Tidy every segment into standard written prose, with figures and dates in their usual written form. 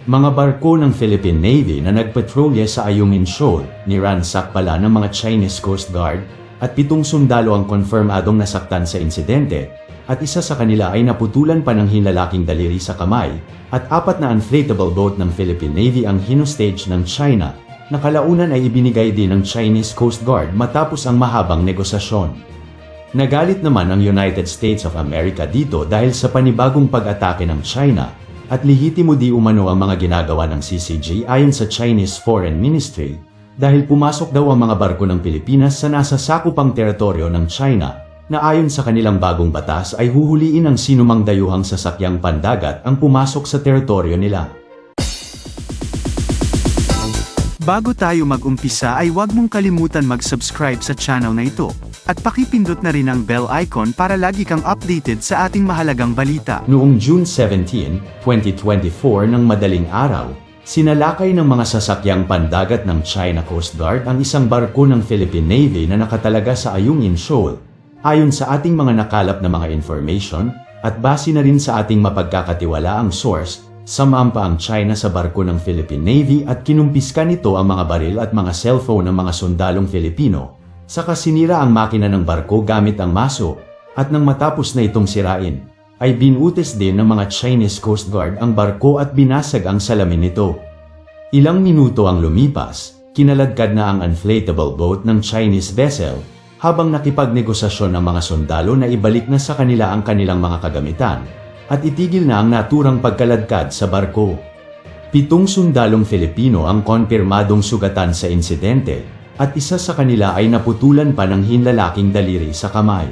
Mga barko ng Philippine Navy na nagpatrolya sa Ayungin Shoal, niransak pala ng mga Chinese Coast Guard, at 7 sundalo ang konfirmadong nasaktan sa insidente, at isa sa kanila ay naputulan pa ng hinlalaking daliri sa kamay, at 4 na inflatable boat ng Philippine Navy ang hinostage ng China, na kalaunan ay ibinigay din ng Chinese Coast Guard matapos ang mahabang negosasyon. Nagalit naman ang United States of America dito dahil sa panibagong pag-atake ng China, at lehitimo di umano ang mga ginagawa ng CCG ayon sa Chinese Foreign Ministry, dahil pumasok daw ang mga barko ng Pilipinas sa nasa sakupang teritoryo ng China, na ayon sa kanilang bagong batas ay huhuliin ang sinumang dayuhang sasakyang pandagat ang pumasok sa teritoryo nila. Bago tayo mag-umpisa ay huwag mong kalimutan mag-subscribe sa channel na ito, at pakipindot na rin ang bell icon para lagi kang updated sa ating mahalagang balita. Noong June 17, 2024 ng madaling araw, sinalakay ng mga sasakyang pandagat ng China Coast Guard ang isang barko ng Philippine Navy na nakatalaga sa Ayungin Shoal, ayon sa ating mga nakalap na mga information, at base na rin sa ating mapagkakatiwalaang source. Sumampa ang China sa barko ng Philippine Navy at kinumpiska nito ang mga baril at mga cellphone ng mga sundalong Filipino. Saka sinira ang makina ng barko gamit ang maso, at nang matapos na itong sirain, ay binutis din ng mga Chinese Coast Guard ang barko at binasag ang salamin nito. Ilang minuto ang lumipas, kinaladkad na ang inflatable boat ng Chinese vessel, habang nakipagnegosasyon ang mga sundalo na ibalik na sa kanila ang kanilang mga kagamitan, at itigil na ang naturang pagkaladkad sa barko. 7 sundalong Filipino ang konpirmadong sugatan sa insidente, at isa sa kanila ay naputulan pa ng hinlalaking daliri sa kamay.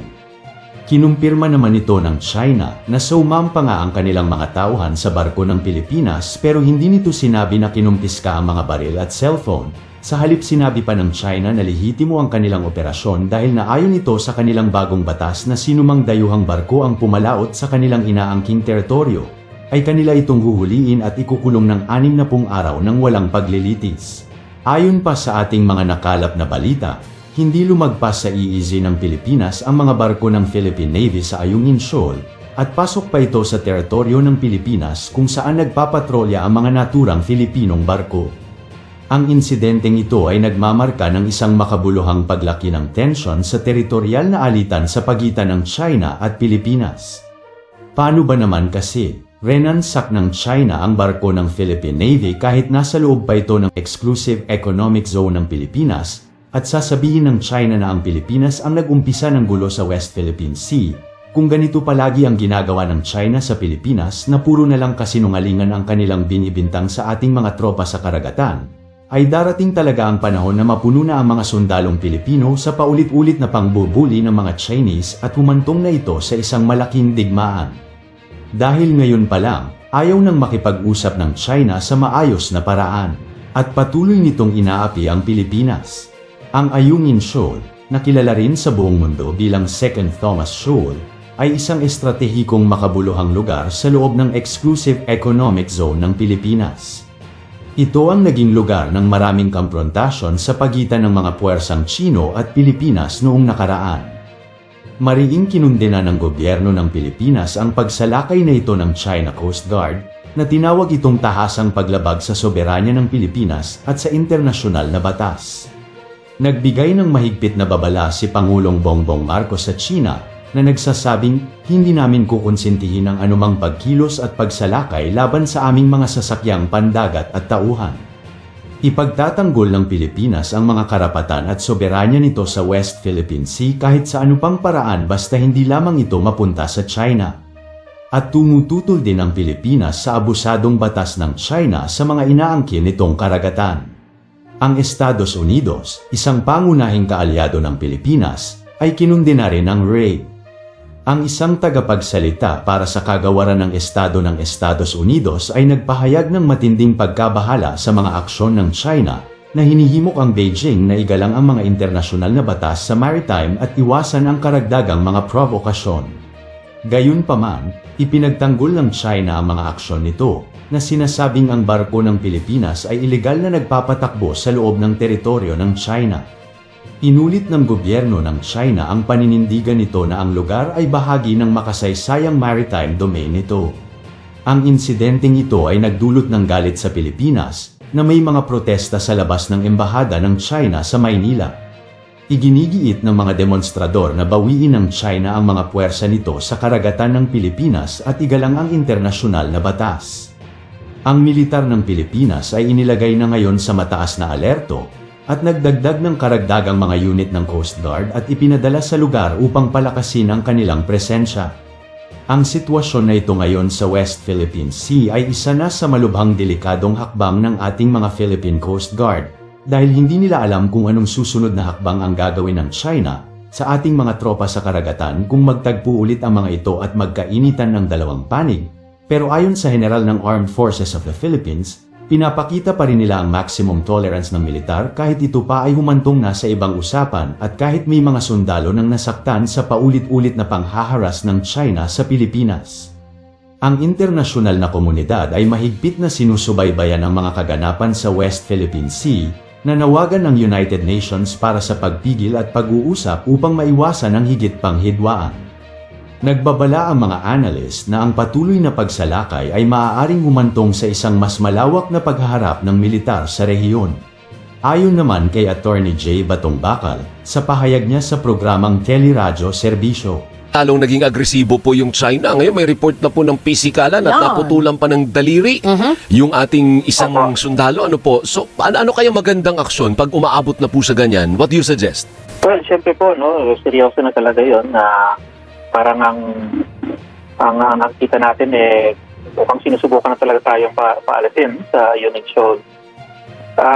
Kinumpirma naman ito ng China na sumampa nga ang kanilang mga tauhan sa barko ng Pilipinas pero hindi nito sinabi na kinumpiska ang mga baril at cellphone. Sa halip sinabi pa ng China na lehitimo ang kanilang operasyon dahil naayon ito sa kanilang bagong batas na sinumang dayuhang barko ang pumalaot sa kanilang inaangking teritoryo, ay kanila itong huhuliin at ikukulong ng 60 araw ng walang paglilitis. Ayon pa sa ating mga nakalap na balita, hindi lumagpas sa EEZ ng Pilipinas ang mga barko ng Philippine Navy sa Ayungin Shoal, at pasok pa ito sa teritoryo ng Pilipinas kung saan nagpapatrolya ang mga naturang Filipinong barko. Ang insidenteng ito ay nagmamarka ng isang makabuluhang paglaki ng tensyon sa teritorial na alitan sa pagitan ng China at Pilipinas. Paano ba naman kasi, renansak ng China ang barko ng Philippine Navy kahit nasa loob pa ito ng Exclusive Economic Zone ng Pilipinas, at sasabihin ng China na ang Pilipinas ang nag-umpisa ng gulo sa West Philippine Sea, kung ganito palagi ang ginagawa ng China sa Pilipinas na puro na lang kasinungalingan ang kanilang binibintang sa ating mga tropa sa karagatan, ay darating talaga ang panahon na mapuno na ang mga sundalong Pilipino sa paulit-ulit na pangbubuli ng mga Chinese at humantong na ito sa isang malaking digmaan. Dahil ngayon pa lang, ayaw nang makipag-usap ng China sa maayos na paraan, at patuloy nitong inaapi ang Pilipinas. Ang Ayungin Shoal, na kilala rin sa buong mundo bilang Second Thomas Shoal, ay isang estratehikong makabuluhang lugar sa loob ng Exclusive Economic Zone ng Pilipinas. Ito ang naging lugar ng maraming komprontasyon sa pagitan ng mga puwersang Chino at Pilipinas noong nakaraan. Mariing kinundena ng gobyerno ng Pilipinas ang pagsalakay na ito ng China Coast Guard, na tinawag itong tahasang paglabag sa soberanya ng Pilipinas at sa internasyonal na batas. Nagbigay ng mahigpit na babala si Pangulong Bongbong Marcos sa China, na nagsasabing, hindi namin kukonsentihin ang anumang pagkilos at pagsalakay laban sa aming mga sasakyang pandagat at tauhan. Ipagtatanggol ng Pilipinas ang mga karapatan at soberanya nito sa West Philippine Sea kahit sa anupang paraan basta hindi lamang ito mapunta sa China. At tumututol din ang Pilipinas sa abusadong batas ng China sa mga inaangkin nitong karagatan. Ang Estados Unidos, isang pangunahing kaalyado ng Pilipinas, ay kinundena rin ang raid. Ang isang tagapagsalita para sa kagawaran ng Estado ng Estados Unidos ay nagpahayag ng matinding pagkabahala sa mga aksyon ng China na hinihimok ang Beijing na igalang ang mga internasyonal na batas sa maritime at iwasan ang karagdagang mga provokasyon. Gayunpaman, ipinagtanggol ng China ang mga aksyon nito na sinasabing ang barko ng Pilipinas ay ilegal na nagpapatakbo sa loob ng teritoryo ng China. Inulit ng gobyerno ng China ang paninindigan nito na ang lugar ay bahagi ng makasaysayang maritime domain nito. Ang insidenteng ito ay nagdulot ng galit sa Pilipinas, na may mga protesta sa labas ng embahada ng China sa Maynila. Iginigiit ng mga demonstrador na bawiin ng China ang mga puwersa nito sa karagatan ng Pilipinas at igalang ang internasyonal na batas. Ang militar ng Pilipinas ay inilagay na ngayon sa mataas na alerto at nagdagdag ng karagdagang mga unit ng Coast Guard at ipinadala sa lugar upang palakasin ang kanilang presensya. Ang sitwasyon na ito ngayon sa West Philippine Sea ay isa na sa malubhang delikadong hakbang ng ating mga Philippine Coast Guard dahil hindi nila alam kung anong susunod na hakbang ang gagawin ng China sa ating mga tropa sa karagatan kung magtagpo ulit ang mga ito at magkainitan ng dalawang panig. Pero ayon sa General ng Armed Forces of the Philippines, pinapakita pa rin nila ang maximum tolerance ng militar kahit ito pa ay humantong na sa ibang usapan at kahit may mga sundalo nang nasaktan sa paulit-ulit na panghaharas ng China sa Pilipinas. Ang internasyonal na komunidad ay mahigpit na sinusubaybayan ang mga kaganapan sa West Philippine Sea na nawagan ng United Nations para sa pagpigil at pag-uusap upang maiwasan ang higit pang hidwaan. Nagbabala ang mga analyst na ang patuloy na pagsalakay ay maaaring humantong sa isang mas malawak na paghaharap ng militar sa rehiyon. Ayon naman kay Attorney J. Batong Bakal, sa pahayag niya sa programang Teleradyo Serbisyo. Talong naging agresibo po yung China. Ngayon may report na po ng pisikalan at Yan. naputulan pa ng daliri yung ating isang sundalo. Ano po? So, ano kaya magandang aksyon pag umaabot na po sa ganyan? What do you suggest? Well, syempre po, no, seryoso na talaga yon na parang ang nakikita natin mukhang sinusubukan na talaga tayong paalasin sa unit show.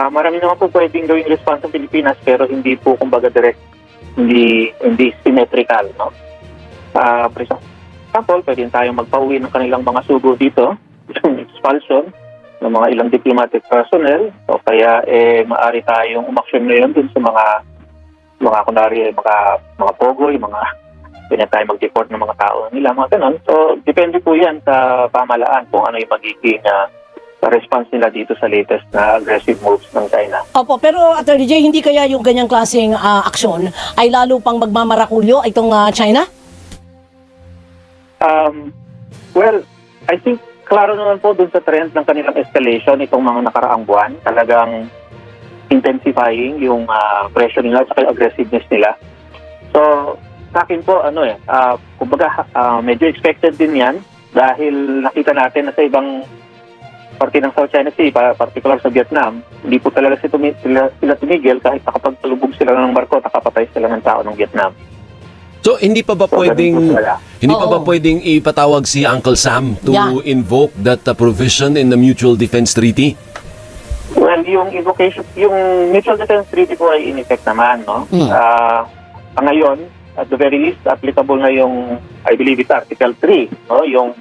Marami naman po pwedeng gawing response ng Pilipinas pero hindi po kumbaga direct, hindi symmetrical, no? For example, pwede tayong magpauwi ng kanilang mga sugo dito, yung expulsion ng mga ilang diplomatic personnel o kaya maaari tayong umaksyon ngayon dun sa mga kunwari, mga pogoy, pwede tayo mag-deport ng mga tao nila, mga ganun. So, depende po yan sa pamahalaan kung ano yung magiging response nila dito sa latest na aggressive moves ng China. Opo, pero Attorney J, hindi kaya yung ganyang klaseng aksyon ay lalo pang magmamarakulyo itong China? Well, I think klaro naman po dun sa trend ng kanilang escalation itong mga nakaraang buwan. Talagang intensifying yung pressure nila at yung aggressiveness nila. So, sa akin po, kumbaga, medyo expected din yan dahil nakita natin na sa ibang parte ng South China Sea, particular sa Vietnam, hindi po talaga sila tumigil kahit nakapagtalubog sila ng barko, nakapatay sila ng tao ng Vietnam. So, hindi pa ba pwedeng ipatawag si Uncle Sam to invoke that provision in the Mutual Defense Treaty? Well, yung invocation, yung Mutual Defense Treaty po ay in effect naman, no? Ngayon, at the very least, applicable na yung, I believe it's Article 3, no? Yung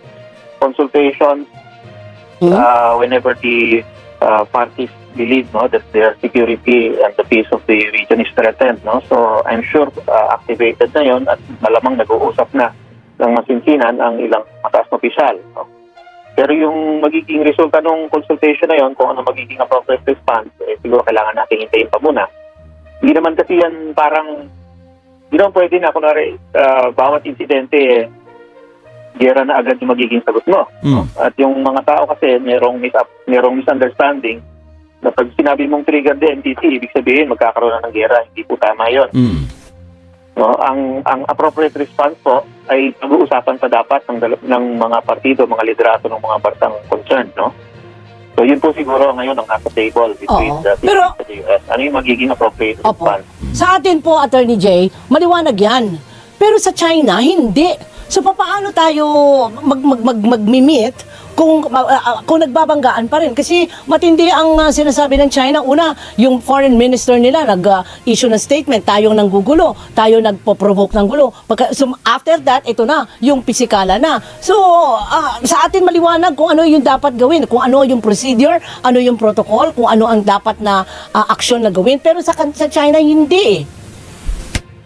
consultation whenever the parties believe, no, that their security and the peace of the region is threatened, no? So I'm sure activated na yon at malamang nag-uusap na ng masinsinan ang ilang mataas na opisyal, no? Pero yung magiging resulta ng consultation na yon, kung ano magiging appropriate response, siguro kailangan natin hintayin pa muna. Hindi naman kasi yan hindi naman pwede na kunwari bawat insidente gera na agad yung magiging sagot mo. At yung mga tao kasi merong misunderstanding na pag sinabi mong trigger the NTT, ibig sabihin magkakaroon na ng gera. Hindi po tama yun. No, ang appropriate response po ay pag-uusapan pa dapat ng mga partido, mga liderato ng mga bansang concerned, no? So yun po siguro ngayon ang nasa table between the Philippines and the US. Ano yung magiging appropriate response? Sa atin po, Attorney J, maliwanag yan. Pero sa China, hindi. So paano tayo mag-meet kung nagbabanggaan pa rin? Kasi matindi ang sinasabi ng China. Una, yung foreign minister nila nag-issue ng statement, tayong nanggugulo, tayo nagpo-provoke ng gulo. So after that, ito na, yung pisikala na. So sa atin maliwanag kung ano yung dapat gawin, kung ano yung procedure, ano yung protocol, kung ano ang dapat na aksyon na gawin. Pero sa China, hindi.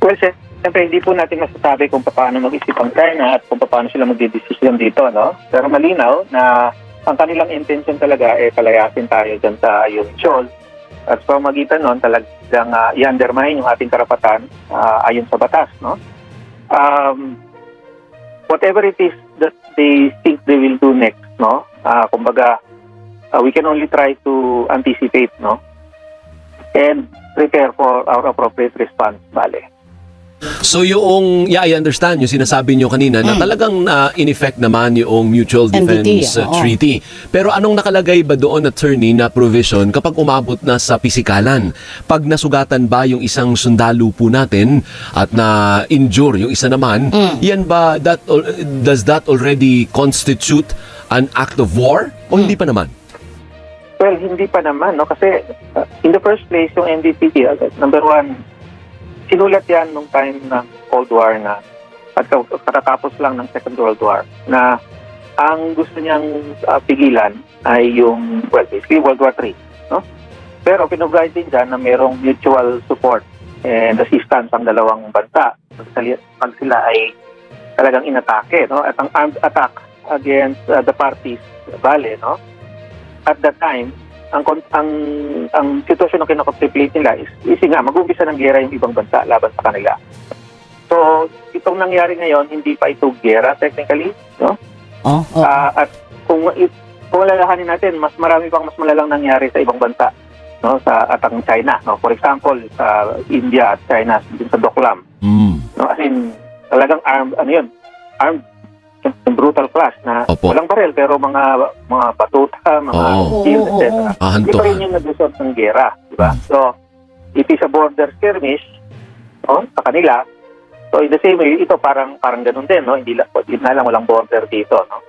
Well, siyempre, hindi po natin masasabi kung paano mag-isip ang China at kung paano sila mag-decision dito, no? Pero malinaw na ang kanilang intention talaga palayasin tayo dyan sa Unit Shoal. At sa pamagitan nun, talagang i-undermine yung ating karapatan ayon sa batas, no? Whatever it is that they think they will do next, no? Kumbaga, we can only try to anticipate, no? And prepare for our appropriate response, bale. So yung, I understand yung sinasabi nyo kanina na talagang in effect naman yung Mutual MDT, Defense oo. Treaty. Pero anong nakalagay ba doon, attorney, na provision kapag umabot na sa pisikalan? Pag nasugatan ba yung isang sundalo po natin at na-injure yung isa naman, yan ba, does that already constitute an act of war? O hindi pa naman? Well, hindi pa naman, no? Kasi in the first place, yung NDPT, number one, sinulat yan nung time ng Cold War na at katatapos lang ng Second World War na ang gusto niyang pigilan ay yung, well, basically World War III, no? Pero pinugay din dyan na mayroong mutual support and assistance ang dalawang bansa pag sila ay talagang inatake, no? At ang armed attack against the parties, bale, no? At that time, ang sitwasyon ng kinakontemplate nila is nga, mag-umpisa ng gera yung ibang bansa laban sa kanila. So, itong nangyari ngayon, hindi pa ito gera technically, no? At kung lalahanin natin, mas marami pang mas malalang nangyari sa ibang bansa, no? Sa atang China, no? For example, sa India at China, din sa Doklam. No? As in, talagang armed brutal class na Opo. walang barel pero mga batuta, mga shield, etc. Hindi pa rin yung nag-resort ng gera, di ba? So, it is a border skirmish, no, sa kanila. So, in the same way, ito parang ganun din, no? Hindi na lang walang border dito, no?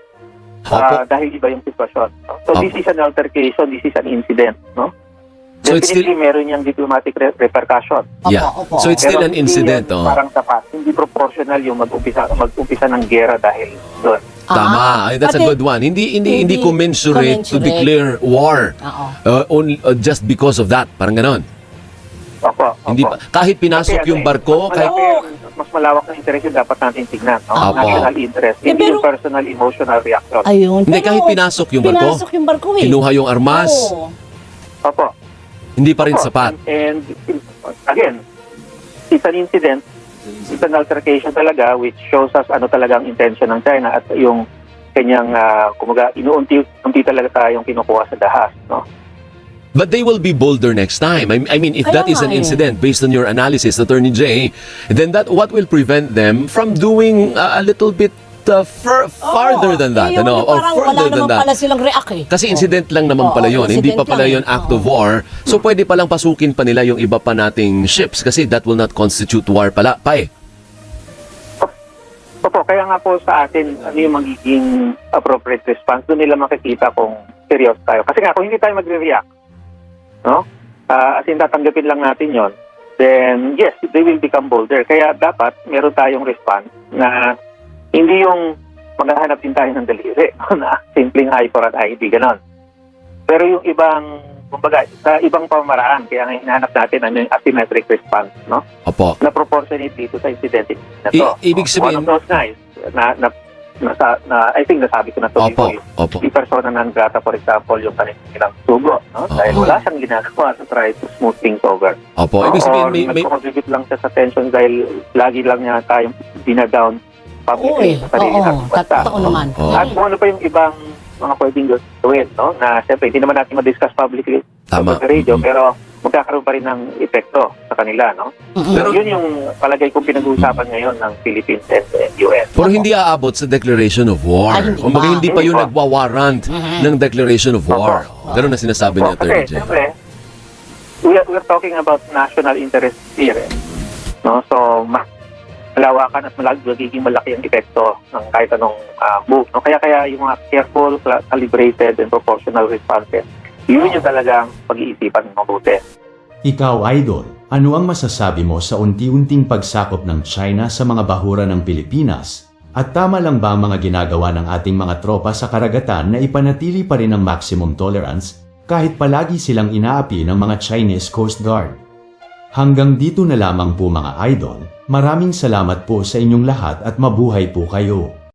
Dahil iba yung sitwasyon. No? So, this is an altercation, this is an incident, no? So it's Definitely meron yung diplomatic repercussion. Yeah. So it's still an incident, Pero hindi yan parang sapat, hindi proportional yung mag-umpisa ng gera dahil doon. Tama. Ay, that's a good one. Hindi commensurate to declare war just because of that. Parang ganon. Opo. Hindi pa, kahit pinasok yung barko, kahit mas malawak na interest yung dapat natin tignan. No? Opo. National interest, hindi yung personal emotional reaction. Ayun. Hindi, kahit pinasok yung barko, kinuha yung armas, Opo. hindi pa rin Opo. sapat. And again, it's an incident, it's an altercation talaga which shows us ano talagang intention ng China at yung kanyang, kumaga, inuunti talaga tayong kinukuha sa dahas, no? But they will be bolder next time. I mean, if that is an incident based on your analysis, Attorney Jay, then what will prevent them from doing a little bit farther than that, or further than that? Pala silang react eh. Kasi incident lang naman pala yun, hindi pa pala yun act of war. So pwede palang pasukin pa nila yung iba pa nating ships kasi that will not constitute war pala pa eh. Opo, kaya nga po sa atin, ano yung magiging appropriate response, doon nila makikita kung serious tayo. Kasi nga, kung hindi tayo magre-react, no? As in, tatanggapin lang natin yon, then yes, they will become bolder. Kaya dapat meron tayong response na hindi yung maghahanap din tayo ng daliri, na simpleng eye for an eye, hindi ganon. Pero yung ibang, kumbaga, sa ibang pamamaraan, kaya nga hinahanap natin ano yung asymmetric response, no? Opo. Na proportionate dito sa incident na to. Ibig sabihin, one of those guys, I think nasabi ko na to before, yung persona non grata, for example, yung kanilang sugo, no? Dahil wala siyang ginagawa to try to smooth things over. Opo. Ibig sabihin, may nag-contribute lang siya sa tension dahil lagi lang niya tayong dinadown publicly sa sarili natin basta. At kung ano pa yung ibang mga pwedeng gawin, no? Na siyempre, hindi naman natin ma-discuss publicly sa radio, pero magkakaroon pa rin ng epekto sa kanila, no? Pero yun yung palagay kong pinag-uusapan ngayon ng Philippines and US. Pero hindi aabot sa declaration of war. O hindi pa yun nagwa-warrant ng declaration of war. Ganun na sinasabi niya, Attorney Jay. Siyempre, we're talking about national interest here, no? So, malawakan at magiging malaki ang epekto ng kahit anong move. No? Kaya yung mga careful, calibrated, and proportional responses, yun yung talagang pag-iisipan mabuti. Ikaw, Idol, ano ang masasabi mo sa unti-unting pagsakop ng China sa mga bahura ng Pilipinas? At tama lang ba ang mga ginagawa ng ating mga tropa sa karagatan na ipanatili pa rin ang maximum tolerance kahit palagi silang inaapi ng mga Chinese Coast Guard? Hanggang dito na lamang po mga idol. Maraming salamat po sa inyong lahat at mabuhay po kayo.